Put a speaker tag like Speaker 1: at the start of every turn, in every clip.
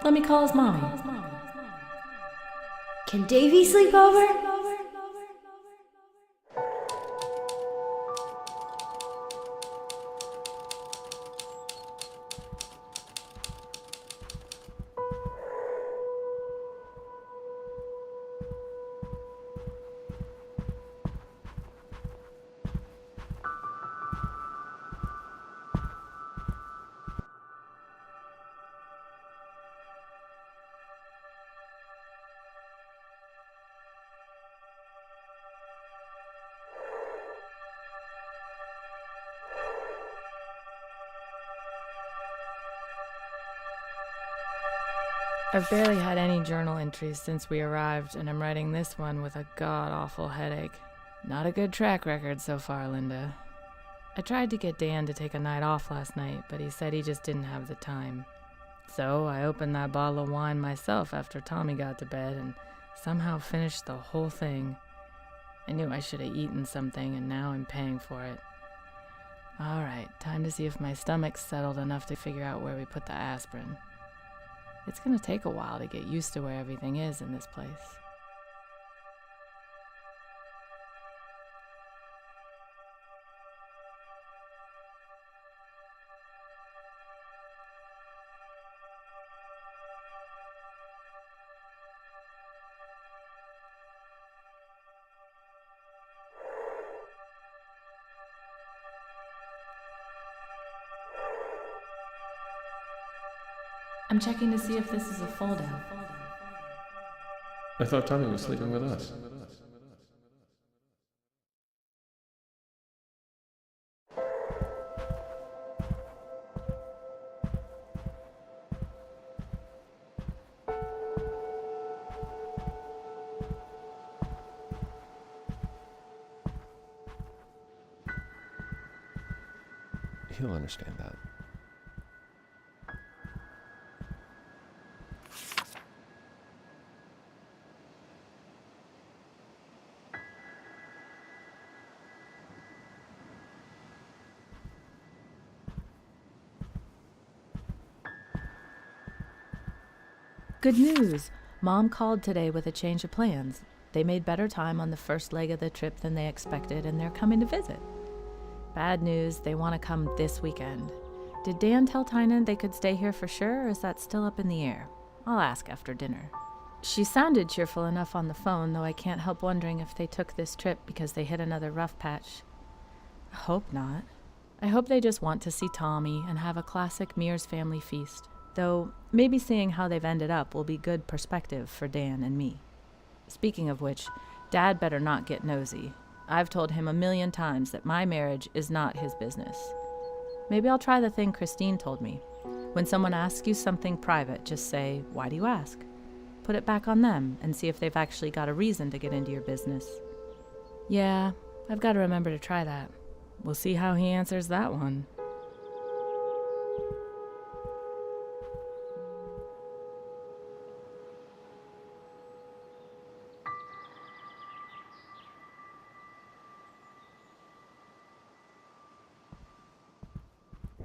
Speaker 1: Let me call his mommy.
Speaker 2: Can Davy sleep over?
Speaker 1: I've barely had any journal entries since we arrived, and I'm writing this one with a god-awful headache. Not a good track record so far, Linda. I tried to get Dan to take a night off last night, but he said he just didn't have the time. So I opened that bottle of wine myself after Tommy got to bed and somehow finished the whole thing. I knew I should have eaten something, and now I'm paying for it. All right, time to see if my stomach's settled enough to figure out where we put the aspirin. It's gonna take a while to get used to where everything is in this place. I'm checking to see if this is a fold-out.
Speaker 3: I thought Tommy was sleeping with us. He'll understand that.
Speaker 1: Good news! Mom called today with a change of plans. They made better time on the first leg of the trip than they expected, and they're coming to visit. Bad news, they want to come this weekend. Did Dan tell Tynan they could stay here for sure, or is that still up in the air? I'll ask after dinner. She sounded cheerful enough on the phone, though I can't help wondering if they took this trip because they hit another rough patch. I hope not. I hope they just want to see Tommy and have a classic Mears family feast. Though maybe seeing how they've ended up will be good perspective for Dan and me. Speaking of which, Dad better not get nosy. I've told him 1,000,000 times that my marriage is not his business. Maybe I'll try the thing Christine told me. When someone asks you something private, just say, "Why do you ask?" Put it back on them and see if they've actually got a reason to get into your business. Yeah, I've got to remember to try that. We'll see how he answers that one.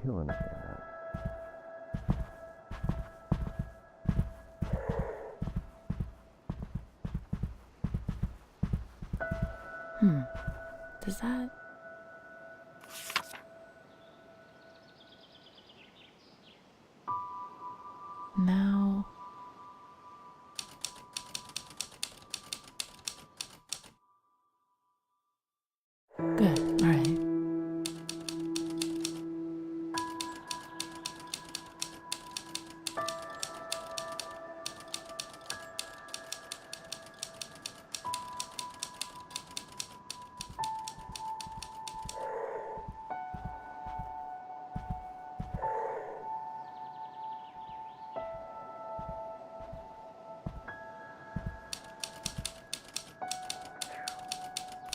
Speaker 3: He'll understand that.
Speaker 1: Does that... Now... Good, all right.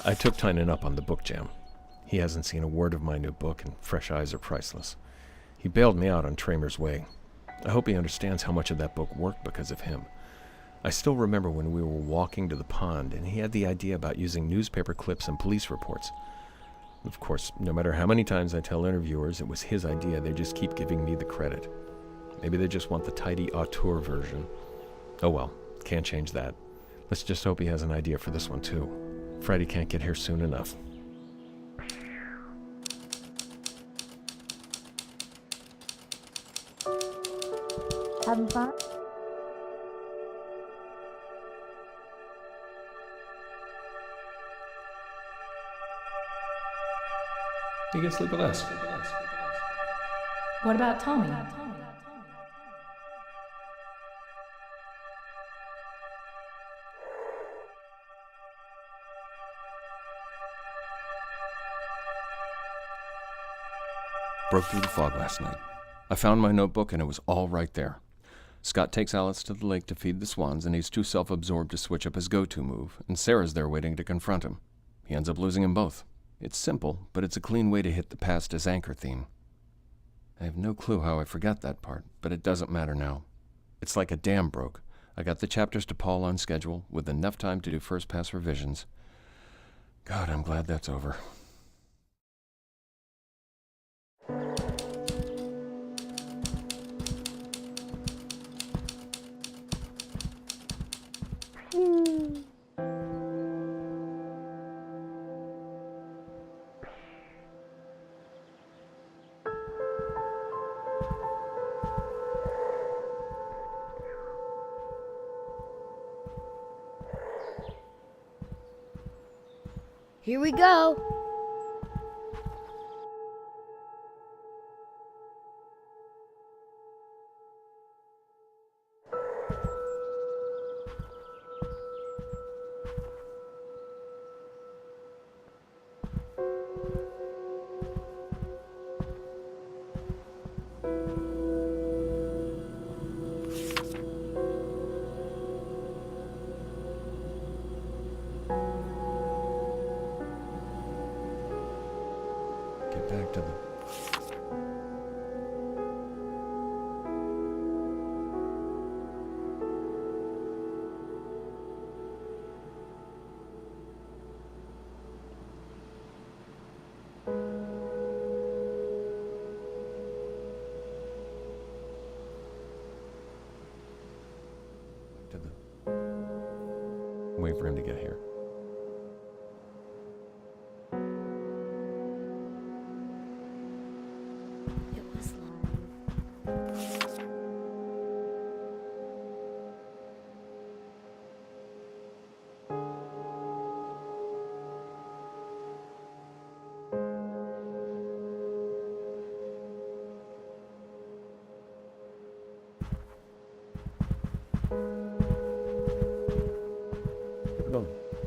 Speaker 3: I took Tynan up on the book jam. He hasn't seen a word of my new book, and fresh eyes are priceless. He bailed me out on Tramer's Way. I hope he understands how much of that book worked because of him. I still remember when we were walking to the pond, and he had the idea about using newspaper clips and police reports. Of course, no matter how many times I tell interviewers it was his idea, they just keep giving me the credit. Maybe they just want the tidy auteur version. Oh well, can't change that. Let's just hope he has an idea for this one too. Freddy can't get here soon enough.
Speaker 2: Having fun?
Speaker 3: You can sleep with us.
Speaker 1: What about Tommy?
Speaker 4: Broke through the fog last night. I found my notebook and it was all right there. Scott takes Alice to the lake to feed the swans and he's too self-absorbed to switch up his go-to move, and Sarah's there waiting to confront him. He ends up losing them both. It's simple, but it's a clean way to hit the past as anchor theme. I have no clue how I forgot that part, but it doesn't matter now. It's like a dam broke. I got the chapters to Paul on schedule, with enough time to do first-pass revisions. God, I'm glad that's over.
Speaker 2: Here we go.
Speaker 4: Get back to the... Wait for him to get here.
Speaker 2: It was live.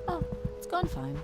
Speaker 1: Oh, it's going fine.